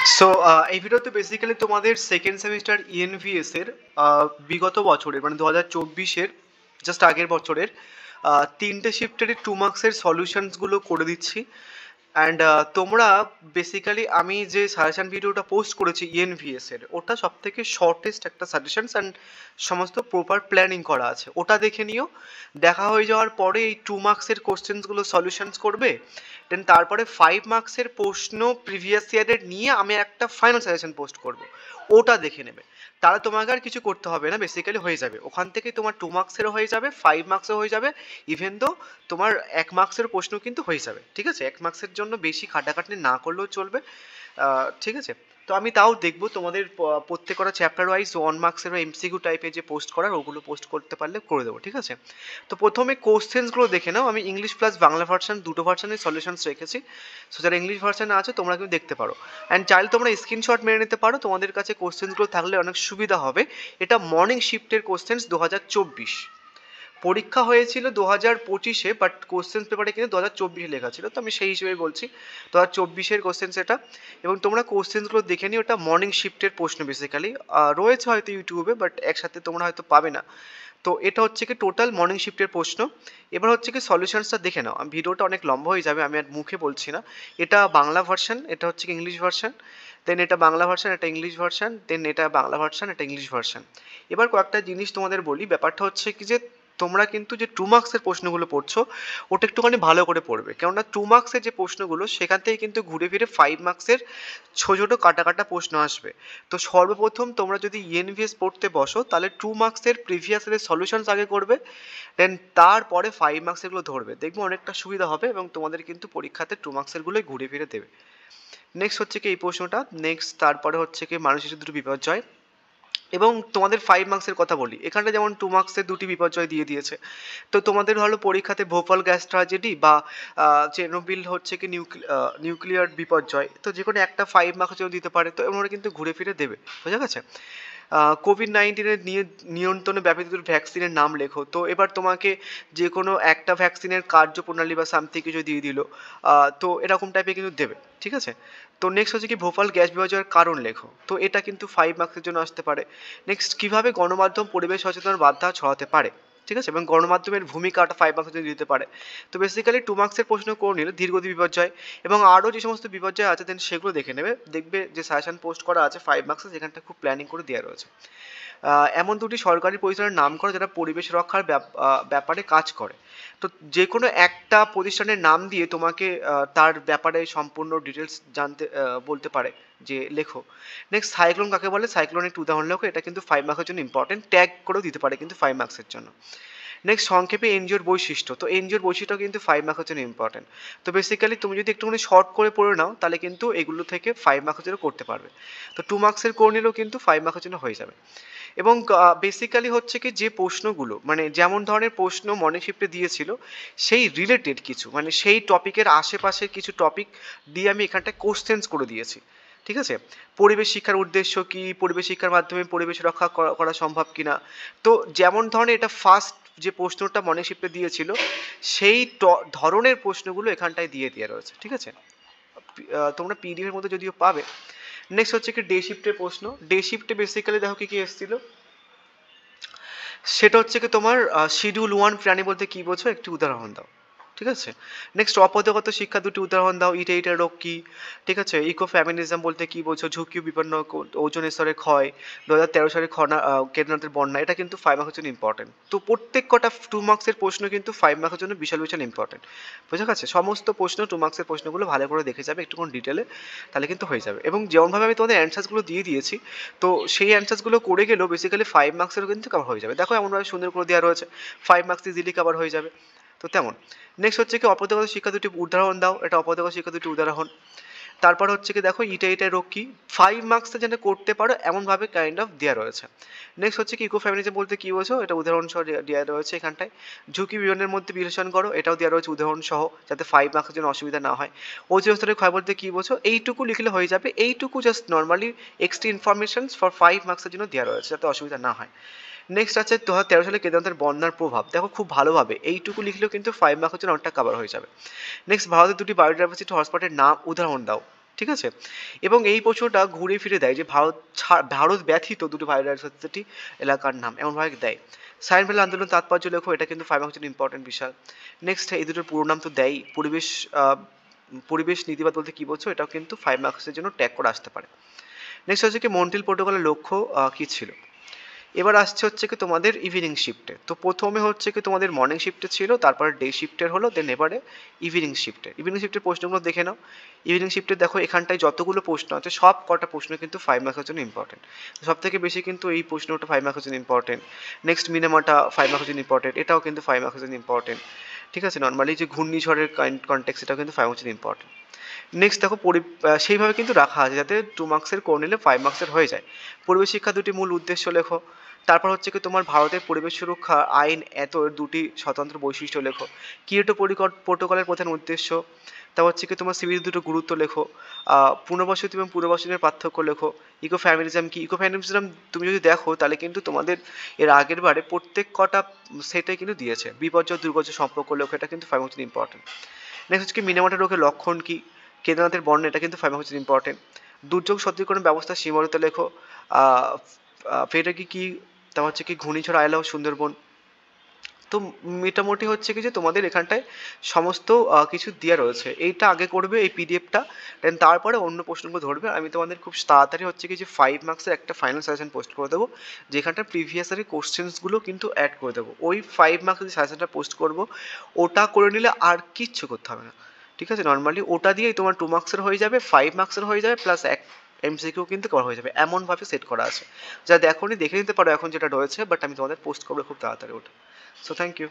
So এই ভিডিওতে basically তোমাদের সেকেন্ড সেমিস্টার ইএনভিএস এর বিগত বছরের মানে 2024-এর জাস্ট আগের বছরের তিনটে শিফটের 2 মার্কসের সলিউশনসগুলো করে দিচ্ছি। অ্যান্ড তোমরা বেসিক্যালি আমি যে সাজেশন ভিডিওটা পোস্ট করেছি ইএনভিএস এর, ওটা সব থেকে শর্টেস্ট একটা সাজেশনস অ্যান্ড সমস্ত প্রপার প্ল্যানিং করা আছে, ওটা দেখে নিও। দেখা হয়ে যাওয়ার পরে এই 2 মার্কসের কোশ্চেন্সগুলো সলিউশনস করবে, দেন তারপরে 5 মার্কসের প্রশ্ন প্রিভিয়াস ইয়ারের নিয়ে আমি একটা ফাইনাল সাজেশন পোস্ট করব, ওটা দেখে নেবে। তাহলে তোমাকে আর কিছু করতে হবে না, বেসিক্যালি হয়ে যাবে ওখান থেকে। তোমার 2 মার্কসেরও হয়ে যাবে, 5 মার্কসও হয়ে যাবে, ইভেন দো তোমার 1 মার্কসের প্রশ্ন কিন্তু হয়ে যাবে। ঠিক আছে, 1 মার্কসের জন্য বেশি খাটাখাটনি না করলেও চলবে। ঠিক আছে, তো আমি তাও দেখবো তোমাদের প্রত্যেকটা চ্যাপ্টার ওয়াইজ 1 মার্কসের বা এমসিকিউ টাইপের যে পোস্ট করার, ওগুলো পোস্ট করতে পারলে করে দেবো। ঠিক আছে, তো প্রথমে কোশ্চেন্সগুলো দেখে নাও। আমি ইংলিশ প্লাস বাংলা ভার্সন দুটো ভার্সনের সলিউশনস রেখেছি। সো যারা ইংলিশ ভার্সনে আছে তোমরা কিন্তু দেখতে পারো, অ্যান্ড চাইলে তোমরা স্ক্রিনশট মেরে নিতে পারো, তোমাদের কাছে কোশ্চেন্সগুলো থাকলে অনেক সুবিধা হবে। এটা মর্নিং শিফটের কোশ্চেন্স 2024। পরীক্ষা হয়েছিল 2025-এ, বাট কোশ্চেন পেপারে কিন্তু 2024-এ লেখা ছিল, তো আমি সেই হিসেবে বলছি 2024-এর কোশ্চেন্স এটা। এবং তোমরা কোশ্চেন্সগুলো দেখে নিও, ওটা মর্নিং শিফটের প্রশ্ন বেসিক্যালি রয়েছে হয়তো ইউটিউবে, বাট একসাথে তোমরা হয়তো পাবে না। তো এটা হচ্ছে কি টোটাল মর্নিং শিফটের প্রশ্ন। এবার হচ্ছে কি সলিউশনসটা দেখে নাও, ভিডিওটা অনেক লম্বা হয়ে যাবে, আমি আর মুখে বলছি না। এটা বাংলা ভার্সন, এটা হচ্ছে কি ইংলিশ ভার্সন, দেন এটা বাংলা ভার্সন, এটা ইংলিশ ভার্সন, দেন এটা বাংলা ভার্সন, এটা ইংলিশ ভার্সন। এবার কয়েকটা জিনিস তোমাদের বলি। ব্যাপারটা হচ্ছে কি যে তোমরা কিন্তু যে 2 মার্কসের প্রশ্নগুলো পড়ছো, ওটা একটুখানি ভালো করে পড়বে, কেননা 2 মার্কসের যে প্রশ্নগুলো সেখান থেকে কিন্তু ঘুরে ফিরে 5 মার্কসের ছোটো ছোটো কাটা কাটা প্রশ্ন আসবে। তো সর্বপ্রথম তোমরা যদি ইএনভিএস পড়তে বসো, তাহলে 2 মার্কসের প্রিভিয়াস ইয়ারের সলিউশনস আগে করবে, দেন তারপরে 5 মার্কসেরগুলো ধরবে, দেখবে অনেকটা সুবিধা হবে এবং তোমাদের কিন্তু পরীক্ষাতে 2 মার্কসেরগুলোই ঘুরে ফিরে দেবে। নেক্সট হচ্ছে কি এই প্রশ্নটা, নেক্সট তারপরে হচ্ছে কি মানুষের দুটো বিপর্যয়। এবং তোমাদের 5 মার্কসের কথা বলি, এখানটা যেমন 2 মার্কসের দুটি বিপর্যয় দিয়ে দিয়েছে। তো তোমাদের হলো পরীক্ষাতে ভোপাল গ্যাস ট্র্যাজেডি বা চেরনোবিল হচ্ছে কি নিউক্লিয়ার বিপর্যয়, তো যে কোনো একটা 5 মার্কসেও দিতে পারে, তো এমন কিন্তু ঘুরে ফিরে দেবে। বোঝা গেছে? কোভিড-19-এর নিয়ন্ত্রণে ব্যবহৃত ভ্যাকসিনের নাম লেখো, তো এবার তোমাকে যে কোনো একটা ভ্যাকসিনের কার্যপ্রণালী বা সামথিং কিছু দিয়ে দিল, তো এরকম টাইপের কিন্তু দেবে। ঠিক আছে, তো নেক্সট হচ্ছে কি ভোপাল গ্যাস বিপর্যয়ের কারণ লেখো, তো এটা কিন্তু 5 মার্কসের জন্য আসতে পারে। নেক্সট কীভাবে গণমাধ্যম পরিবেশ সচেতন বার্তা ছড়াতে পারে, ঠিক আছে, এবং গণমাধ্যমের ভূমিকাটা 5 মার্কসের জন্য দিতে পারে। তো বেসিক্যালি 2 মার্কসের প্রশ্ন করে নিলে ধীরগতি বিপর্যয় এবং আরও যে সমস্ত বিপর্যয় আছে দেন সেগুলো দেখে নেবে, দেখবে যে সাজেশন পোস্ট করা আছে 5 মার্কসে, যেখানটা খুব প্ল্যানিং করে দেওয়া রয়েছে। এমন দুটি সরকারি প্রতিষ্ঠানের নাম করো যারা পরিবেশ রক্ষার ব্যাপারে কাজ করে। তো যে কোনো একটা প্রতিষ্ঠানের নাম দিয়ে তোমাকে তার ব্যাপারে সম্পূর্ণ ডিটেলস জানতে বলতে পারে যে লেখো। নেক্সট সাইক্লোন কাকে বলে, সাইক্লোন একটু উদাহরণ লেখো, এটা কিন্তু 5 মার্কের জন্য ইম্পর্টেন্ট, ট্যাগ করেও দিতে পারে কিন্তু 5 মার্কসের জন্য। নেক্সট সংক্ষেপে এনজিওর বৈশিষ্ট্য, তো এনজিওর বৈশিষ্ট্য কিন্তু 5 মার্কের জন্য ইম্পর্টেন্ট। তো বেসিক্যালি তুমি যদি একটুখানি শর্ট করে পড়ে নাও, তাহলে কিন্তু এগুলো থেকে 5 মার্কের জন্য করতে পারবে। তো 2 মার্কসের করে নিলেও কিন্তু 5 মার্কের জন্য হয়ে যাবে। এবং বেসিক্যালি হচ্ছে কি যে প্রশ্নগুলো মানে যেমন ধরনের প্রশ্ন মর্নিং শিফটে দিয়েছিল, সেই রিলেটেড কিছু মানে সেই টপিকের আশেপাশের কিছু টপিক দিয়ে আমি এখানটায় কোশ্চেন্স করে দিয়েছি। ঠিক আছে, পরিবেশ শিক্ষার উদ্দেশ্য কি, পরিবেশ শিক্ষার মাধ্যমে পরিবেশ রক্ষা করা সম্ভব কিনা, তো যেমন ধরনের এটা ফার্স্ট যে প্রশ্নটা মর্নিং শিফটে দিয়েছিল, সেই ধরনের প্রশ্নগুলো এখানটায় দিয়ে দেওয়া রয়েছে। ঠিক আছে, তোমরা পিডিএফ এর মধ্যে যদিও পাবে। নেক্সট হচ্ছে কি ডে শিফটের প্রশ্ন, ডে শিফটে বেসিক্যালি দেখো কি কি এসেছিল, সেটা হচ্ছে কি তোমার শিডিউল 1 প্রাণী বলতে কি বোঝো একটি উদাহরণ দাও। ঠিক আছে, নেক্সট অপদ্যগত শিক্ষা দুটি উদাহরণ দাও, ইটা ইটা রোগ কি। ঠিক আছে, ইকো ফ্যামিনিজম বলতে কি বোঝো, ঝুঁকি ও বিপন্ন ওজন স্তরের ক্ষয়, 2013 সালে কেদারনাথের বন্যা, এটা কিন্তু 5 মার্কের জন্য ইম্পর্টেন্ট। তো প্রত্যেক কটা 2 মার্কসের প্রশ্ন কিন্তু 5 মার্কের জন্য বিশাল বিশাল ইম্পর্টেন্ট। বুঝা গেছে, সমস্ত প্রশ্ন 2 মার্কসের প্রশ্নগুলো ভালো করে দেখে যাবে একটুক্ষণ ডিটেলে, তাহলে কিন্তু হয়ে যাবে। এবং যেমনভাবে আমি তোমাদের অ্যান্সার্সগুলো দিয়ে দিয়েছি, তো সেই অ্যান্সার্সগুলো করে গেলেও বেসিক্যালি 5 মার্কসেরও কিন্তু কভার হয়ে যাবে। দেখো এমনভাবে সুন্দর করে দেওয়া রয়েছে, 5 মার্কস ইজিলি কভার হয়ে যাবে। তো তেমন। নেক্সট হচ্ছে কি অপদ্যগত শিক্ষা দুটি উদাহরণ দাও, এটা অপদ্যগত শিক্ষা দুটি উদাহরণ। তারপর হচ্ছে কি দেখো ইটা ইটা রোগ কি, 5 মার্কসে যেন করতে পারো এমনভাবে কাইন্ড অফ দেওয়া রয়েছে। নেক্সট হচ্ছে কি ইকো ফ্যামিনিজম বলতে কি বোঝো, এটা উদাহরণ সহ দেওয়া রয়েছে এখানটায়। ঝুঁকি বিবরণের মধ্যে বিশ্লেষণ করো, এটাও দেওয়া রয়েছে উদাহরণ সহ, যাতে 5 মার্কসের জন্য অসুবিধা না হয়। ওজন স্তরের ক্ষয় বলতে কি বোঝো, এইটুকু লিখলে হয়ে যাবে, এইটুকু just normally extra information for 5 মার্কসের জন্য দেওয়া রয়েছে, যাতে অসুবিধা না হয়। নেক্সট আছে 2013 সালে কেদারনাথের বন্যার প্রভাব, দেখো খুব ভালোভাবে এইটুকু লিখলেও কিন্তু 5 মার্কসের জন্য অনেকটা কভার হয়ে যাবে। নেক্সট ভারতের দুটি বায়োডাইভার্সিটি হটস্পটের নাম উদাহরণ দাও। ঠিক আছে? এবং এই প্রশ্নটা ঘুরে ফিরে দেয় যে ভারত ব্যথিত দুটো বায়োডাইভার্সিটি এলাকার নাম, এমনভাবে দেয়। সায়েন্স ভ্যালি আন্দোলন তাৎপর্য লেখো, এটা কিন্তু 5 মার্কসের ইম্পর্টেন্ট বিষয়। নেক্সট এই দুটোর পুরো নাম তো দেয়, পরিবেশ নীতিবাদ বলতে কী বোঝো, এটাও কিন্তু 5 মার্কসের জন্য ট্যাগ করে আসতে পারে। নেক্সট হচ্ছে কি মন্ট্রিল প্রোটোকলের লক্ষ্য কী ছিল। এবার আসছে হচ্ছে কি তোমাদের ইভিনিং শিফটে। তো প্রথমে হচ্ছে কি তোমাদের মর্নিং শিফটে ছিল, তারপরে ডে শিফটের হলো, দেন এবারে ইভিনিং শিফটের প্রশ্নগুলো দেখে নাও। ইভিনিং শিফটে দেখো এখানটায় যতগুলো প্রশ্ন আছে সব কটা প্রশ্ন কিন্তু 5 মার্কের জন্য ইম্পর্টেন্ট। সব থেকে বেশি কিন্তু এই প্রশ্নটা 5 মার্কের জন্য ইম্পর্টেন্ট। নেক্সট মিনেমাটা 5 মার্কের জন্য ইম্পর্টেন্ট, এটাও কিন্তু 5 মার্কের জন্য ইম্পর্টেন্ট। ঠিক আছে, নর্মালি যে ঘূর্ণিঝড়ের কনটেক্স, এটাও কিন্তু 5 মার্কের জন্য ইম্পর্টেন্ট। নেক্সট দেখো সেইভাবে কিন্তু রাখা আছে যাতে 2 মার্কসের করে নিলে 5 মার্কসের হয়ে যায়। পরিবেশ শিক্ষা দুটি মূল উদ্দেশ্য লেখো। তারপর হচ্ছে কি তোমার ভারতের পরিবেশ সুরক্ষা আইন এত দুটি স্বতন্ত্র বৈশিষ্ট্য লেখো। কিয়োটো প্রোটোকলের প্রধান উদ্দেশ্য। তা হচ্ছে কি তোমার সিভিল দুটো গুরুত্ব লেখো। পুনর্বাসিত এবং পুনর্বাসনের পার্থক্য লেখো। ইকো ফ্যামিলিজম কি, ইকো ফ্যামিলিজম তুমি যদি দেখো তাহলে কিন্তু তোমাদের এর আগের বারে প্রত্যেক কটা সেটাই কিন্তু দিয়েছে। বিপর্যয় দুর্গত সম্পর্ক লেখো, এটা কিন্তু 5 মার্কসের ইম্পর্টেন্ট। নেক্সট হচ্ছে কি মিনামাটা রোগের লক্ষণ কি, কেদারনাথের বর্ণনা, এটা কিন্তু 5 মার্কসের ইম্পর্টেন্ট। দুর্যোগ সজ্জীকরণ ব্যবস্থা সীমাবদ্ধতা লেখো। এটা কি তা হচ্ছে কি ঘূর্ণিঝড় আয়লা ও সুন্দরবন। তো মোটামুটি হচ্ছে কি যে তোমাদের এখানটায় সমস্ত কিছু দেওয়া রয়েছে। এইটা আগে করবে এই পিডিএফটা, দেন তারপরে অন্য প্রশ্নগুলো ধরবে। আমি তোমাদের খুব তাড়াতাড়ি হচ্ছে কি যে 5 মার্কসের একটা ফাইনাল সাজেশন পোস্ট করে দেবো, যেখানটা প্রিভিয়াস ইয়ারের কোশ্চেন্সগুলো কিন্তু অ্যাড করে দেবো। ওই 5 মার্কসের যে সাজেশনটা পোস্ট করবো ওটা করে নিলে আর কিচ্ছু করতে হবে না। ঠিক আছে, নর্মালি ওটা দিয়েই তোমার 2 মার্কসের হয়ে যাবে, 5 মার্কসের হয়ে যাবে, প্লাস এক এমসিকিউ কিন্তু কভার হয়ে যাবে, এমনভাবে সেট করা আছে। যা দেখোনি দেখে নিতে পারো এখন যেটা রয়েছে, বাট আমি তোমাদের পোস্ট করবো খুব তাড়াতাড়ি ওটা। So thank you.